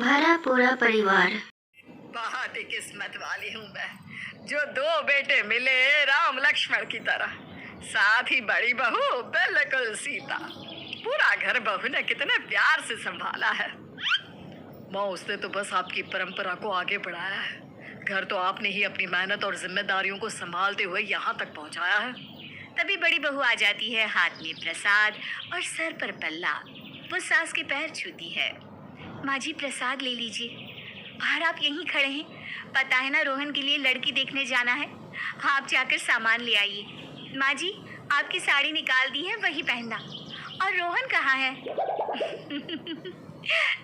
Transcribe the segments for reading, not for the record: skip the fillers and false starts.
तुम्हारा पूरा परिवार। बहुत ही किस्मत वाली हूँ मैं, जो दो बेटे मिले राम लक्ष्मण की तरह, साथ ही बड़ी बहू बिल्कुल सीता। पूरा घर बहू ने कितने प्यार से संभाला है। माँ, उसने तो बस आपकी परंपरा को आगे बढ़ाया है। घर तो आपने ही अपनी मेहनत और जिम्मेदारियों को संभालते हुए यहाँ तक पहुँचाया है। तभी बड़ी बहू आ जाती है, हाथ में प्रसाद और सर पर पल्ला। वो सास के पैर छूती है। माँ जी, प्रसाद ले लीजिए। बाहर आप यहीं खड़े हैं, पता है ना रोहन के लिए लड़की देखने जाना है। आप जाकर सामान ले आइए। माँ जी, आपकी साड़ी निकाल दी है, वही पहनना। और रोहन कहाँ है?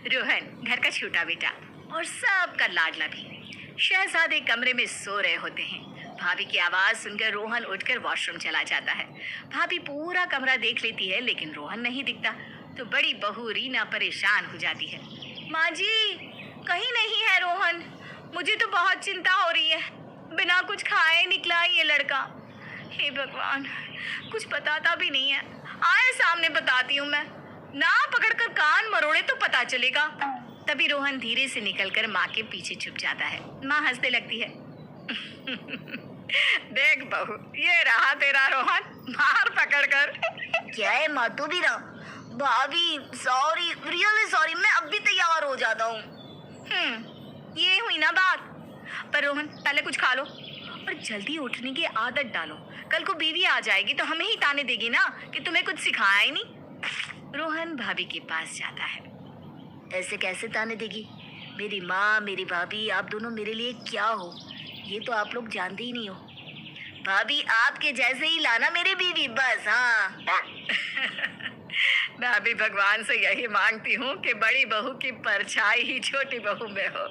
रोहन घर का छोटा बेटा और सबका लाडला भी। शहजादे कमरे में सो रहे होते हैं। भाभी की आवाज सुनकर रोहन उठकर वॉशरूम चला जाता है। भाभी पूरा कमरा देख लेती है लेकिन रोहन नहीं दिखता। तो बड़ी बहू रीना परेशान हो जाती है। माँ जी, कहीं नहीं है रोहन। मुझे तो बहुत चिंता हो रही है। बिना कुछ खाए निकला ये लड़का। हे भगवान, कुछ बताता भी नहीं है। आए सामने बताती हूँ मैं। ना पकड़कर कान मरोड़े तो पता चलेगा। तभी रोहन धीरे से निकलकर माँ के पीछे छुप जाता है। माँ हंसने लगती है। देख बहू, ये रहा तेरा रोहन, मार पकड़कर। क्या है माँ, तू भी रहा? भाभी सॉरी, रियली सॉरी, मैं अब भी तैयार हो जाता हूँ। ये हुई ना बात। पर रोहन, पहले कुछ खा लो और जल्दी उठने की आदत डालो। कल को बीवी आ जाएगी तो हमें ही ताने देगी ना कि तुम्हें कुछ सिखाया ही नहीं। रोहन भाभी के पास जाता है। ऐसे कैसे ताने देगी? मेरी माँ, मेरी भाभी, आप दोनों मेरे लिए क्या हो, ये तो आप लोग जानते ही नहीं हो। भाभी, आपके जैसे ही लाना मेरी बीवी, बस। हाँ। मैं भी भगवान से यही मांगती हूँ कि बड़ी बहू की परछाई ही छोटी बहू में हो।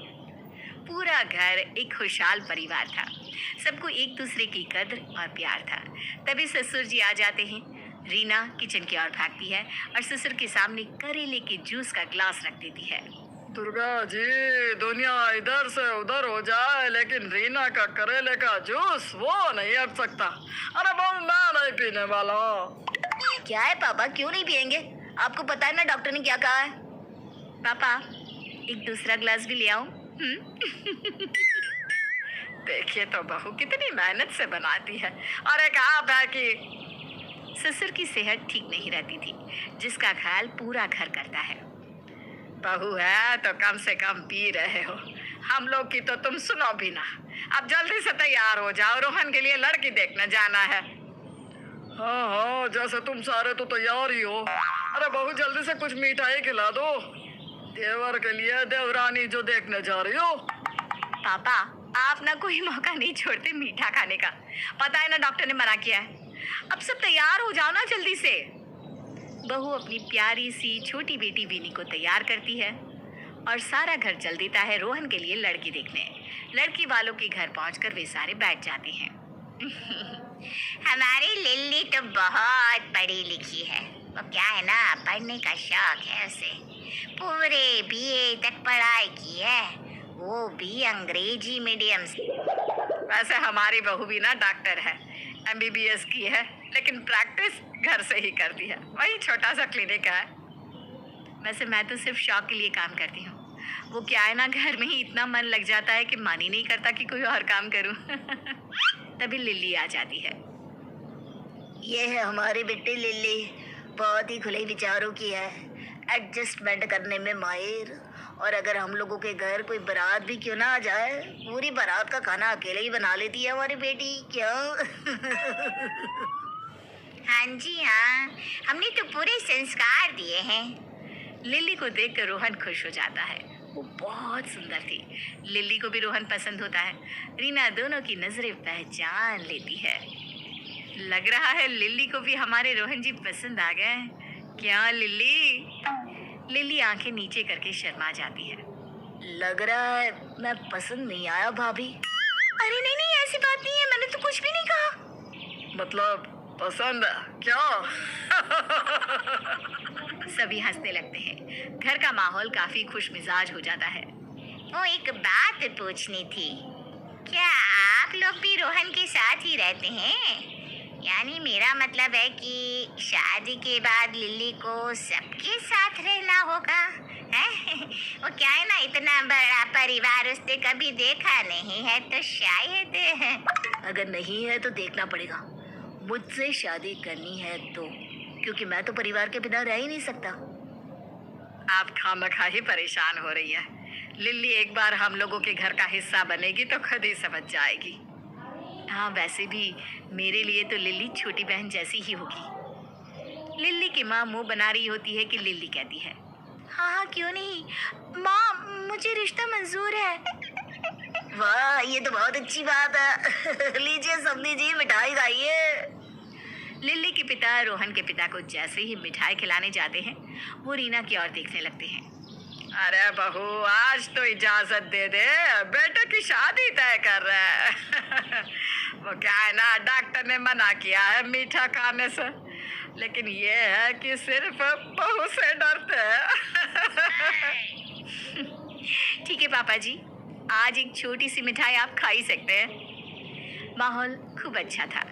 पूरा घर एक खुशहाल परिवार था। सबको एक दूसरे की कद्र और प्यार था। तभी ससुर जी आ जाते हैं। रीना किचन की ओर भागती है और ससुर के सामने करेले के जूस का ग्लास रख देती है। दुर्गा जी, दुनिया इधर से उधर हो जाए लेकिन रीना का करेले का जूस वो नहीं हट सकता। अरे बहू, मैं नहीं पीने वाला हूँ। क्या है पापा, क्यों नहीं पियेंगे? आपको पता है ना डॉक्टर ने क्या कहा है। पापा, एक दूसरा ग्लास भी ले आऊं? देखिए तो बहू कितनी मेहनत से बनाती है। और एक आप है कि ससुर की सेहत ठीक नहीं रहती थी, जिसका ख्याल पूरा घर करता है। बहू है तो कम से कम पी रहे हो, हम लोग की तो तुम सुनो भी ना। अब जल्दी से तैयार हो जाओ, रोहन के लिए लड़की देखने जाना है। हाँ हाँ, जैसे तुम सारे तो तैयार ही हो। अरे बहू, जल्दी से कुछ मिठाई खिला दो देवर के लिए, देवरानी जो देखने जा रही हो। पापा, आप ना कोई मौका नहीं छोड़ते मीठा खाने का। पता है ना डॉक्टर ने मना किया है। अब सब तैयार हो जाओ ना जल्दी से। बहू अपनी प्यारी सी छोटी बेटी विनी को तैयार करती है और सारा घर चल देता है रोहन के लिए लड़की देखने। लड़की वालों के घर पहुंचकर वे सारे बैठ जाते हैं। हमारी लिल्ली तो बहुत पढ़ी लिखी है। वो क्या है ना, पढ़ने का शौक है उसे। पूरे बीए तक पढ़ाई की है, वो भी अंग्रेजी मीडियम से। वैसे हमारी बहू भी ना डॉक्टर है, MBBS की है, लेकिन प्रैक्टिस घर से ही करती है। वही छोटा सा क्लिनिक है। वैसे मैं तो सिर्फ शौक के लिए काम करती हूँ। वो क्या है ना, घर में ही इतना मन लग जाता है कि मन ही नहीं करता कि कोई और काम करूँ। तभी लिल्ली आ जाती है। ये है हमारी बेटी लिल्ली, बहुत ही खुले विचारों की है, एडजस्टमेंट करने में माहिर। और अगर हम लोगों के घर कोई बारात भी क्यों ना आ जाए, पूरी बारात का खाना अकेले ही बना लेती है हमारी बेटी। क्यों? हाँ जी हाँ, हमने तो पूरे संस्कार दिए हैं। लिल्ली को देखकर रोहन खुश हो जाता है। वो बहुत सुंदर थी। लिल्ली को भी रोहन पसंद होता है। रीना दोनों की नजरें पहचान लेती है। लग रहा है लिल्ली को भी हमारे रोहन जी पसंद आ गए। क्या लिल्ली? लिल्ली आंखें नीचे करके शर्मा जाती है। लग रहा है मैं पसंद नहीं आया भाभी। अरे नहीं नहीं, ऐसी बात नहीं है, मैंने तो कुछ भी नहीं कहा। मतलब पसंद है क्या? सभी हंसने लगते हैं। घर का माहौल काफी खुश मिजाज हो जाता है। वो एक बात पूछनी थी, क्या आप लोग भी रोहन के साथ ही रहते हैं? यानी मेरा मतलब है कि शादी के बाद लिल्ली को सबके साथ रहना होगा, हैं? वो क्या है ना, इतना बड़ा परिवार उसने कभी देखा नहीं है, तो शायद। अगर नहीं है तो देखना पड़ेगा। मुझसे शादी करनी है तो, क्योंकि मैं तो परिवार के बिना रह ही नहीं सकता। आप खामखा ही परेशान हो रही है। लिल्ली एक बार हम लोगों के घर का हिस्सा बनेगी तो खुद ही समझ जाएगी। हाँ, वैसे भी मेरे लिए तो लिल्ली छोटी बहन जैसी ही होगी। लिल्ली की माँ मुंह बना रही होती है कि लिल्ली कहती है, हाँ हाँ, क्यों नहीं माँ, मुझे रिश्ता मंजूर है। वाह, ये तो बहुत अच्छी बात है। लीजिए सब लीजिए, मिठाई खाइए। लिल्ली के पिता रोहन के पिता को जैसे ही मिठाई खिलाने जाते हैं, वो रीना की ओर देखने लगते हैं। अरे बहू, आज तो इजाजत दे दे, बेटे की शादी तय कर रहा है। वो क्या है ना, डॉक्टर ने मना किया है मीठा खाने से, लेकिन ये है कि सिर्फ बहू से डरते हैं। ठीक है पापा जी, आज एक छोटी सी मिठाई आप खा ही सकते हैं। माहौल खूब अच्छा था।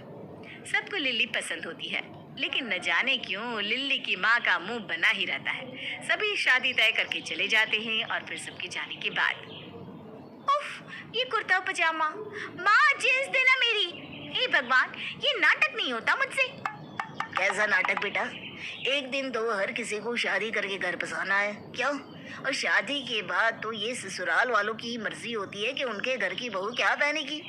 सबको लिल्ली पसंद होती है, लेकिन न जाने क्यों लिल्ली की माँ का मुंह बना ही रहता है। सभी शादी तय करके चले जाते हैं और फिर सबके जाने के बाद, उफ, ये कुर्ता पजामा, माँ जींस देना मेरी। हे भगवान, ये नाटक नहीं होता मुझसे। कैसा नाटक बेटा? एक दिन तो हर किसी को शादी करके घर बसाना है, क्यों? और शादी के बाद तो ये ससुराल वालों की मर्जी होती है कि उनके घर की बहू क्या पहनेगी।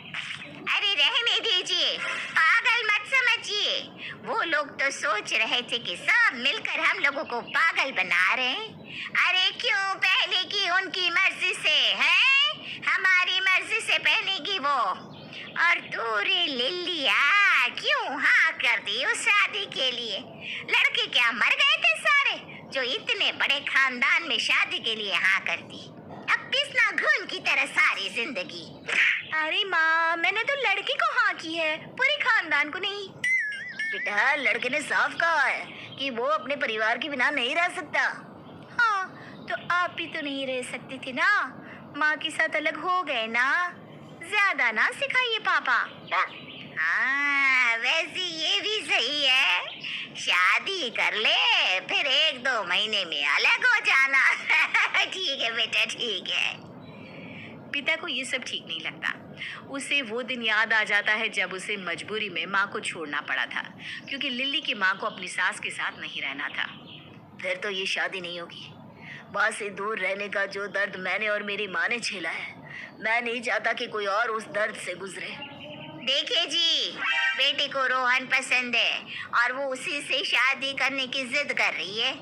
अरे रहने दीजिए, पागल मत समझिए। वो लोग तो सोच रहे थे कि सब मिलकर हम लोगों को पागल बना रहे हैं। अरे क्यों पहनेगी उनकी मर्जी से, है? हमारी मर्जी से पहनेगी वो। और तू रे लिल्लिया, क्यों हाँ कर दी उस शादी के लिए? लड़के क्या मर गए थे सारे, जो इतने बड़े खानदान में शादी के लिए हाँ कर दी? अब पिसना घुन की तरह सारी जिंदगी। अरे माँ, मैंने तो लड़के को हाँ की है, पूरे खानदान को नहीं। बेटा, लड़के ने साफ कहा है कि वो अपने परिवार के बिना नहीं रह सकता। हाँ, तो आप भी तो नहीं रह सकती थी ना, माँ के साथ अलग हो गए ना। ज्यादा ना सिखाइए पापा। हाँ, वैसे ये भी सही है, शादी कर ले फिर 1-2 महीने में अलग हो जाना। ठीक है बेटा, ठीक है। पिता को ये सब ठीक नहीं लगता। उसे वो दिन याद आ जाता है जब उसे मजबूरी में माँ को छोड़ना पड़ा था, क्योंकि लिल्ली की माँ को अपनी सास के साथ नहीं रहना था। फिर तो ये शादी नहीं होगी। माँ से दूर रहने का जो दर्द मैंने और मेरी माँ ने झेला है, मैं नहीं चाहता कि कोई और उस दर्द से गुजरे। देखिए जी, बेटे को रोहन पसंद है और वो उसी से शादी करने की जिद कर रही है।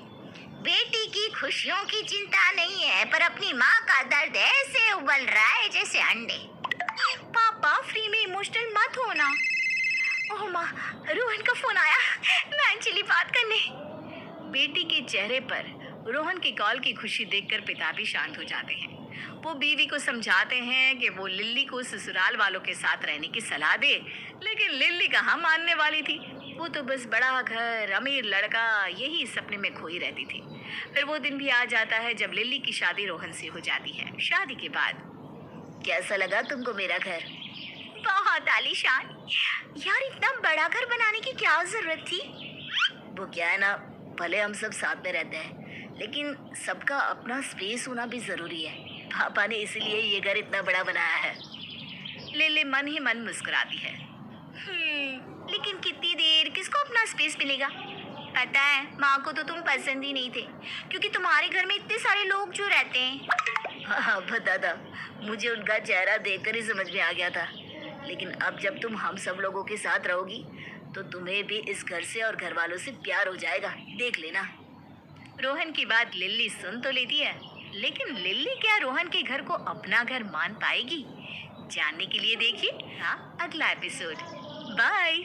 बेटी की खुशियों की चिंता नहीं है, पर अपनी माँ का दर्द ऐसे उबल रहा है जैसे अंडे। पापा, फ्री में इमोशनल मत होना। ओह माँ, रोहन का फोन आया, मैं चली बात करने। बेटी के चेहरे पर रोहन की कॉल की खुशी देखकर पिता भी शांत हो जाते हैं। वो बीवी को समझाते हैं कि वो लिल्ली को ससुराल वालों के साथ रहने की सलाह दे, लेकिन लिल्ली कहाँ मानने वाली थी। वो तो बस बड़ा घर, अमीर लड़का, यही सपने में खोई रहती थी। फिर वो दिन भी आ जाता है जब लिल्ली की शादी रोहन से हो जाती है। शादी के बाद कैसा लगा तुमको मेरा घर? बहुत आलीशान। यार, इतना बड़ा घर बनाने की क्या जरूरत थी? वो क्या है ना, भले हम सब साथ में रहते हैं, लेकिन सबका अपना स्पेस होना भी जरूरी है। पापा ने इसीलिए ये घर इतना बड़ा बनाया है। लिल्ली मन ही मन मुस्कुराती है। लेकिन कितनी देर किसको अपना स्पेस मिलेगा? पता है, माँ को तो तुम पसंद ही नहीं थे, क्योंकि तुम्हारे घर में इतने सारे लोग जो रहते हैं। हाँ, बता था, मुझे उनका चेहरा देखकर ही समझ में आ गया था। लेकिन अब जब तुम हम सब लोगों के साथ रहोगी तो तुम्हें भी इस घर से और घर वालों से प्यार हो जाएगा, देख लेना। रोहन की बात लिल्ली सुन तो लेती है, लेकिन लिल्ली क्या रोहन के घर को अपना घर मान पाएगी? जानने के लिए देखिए अगला एपिसोड। बाय।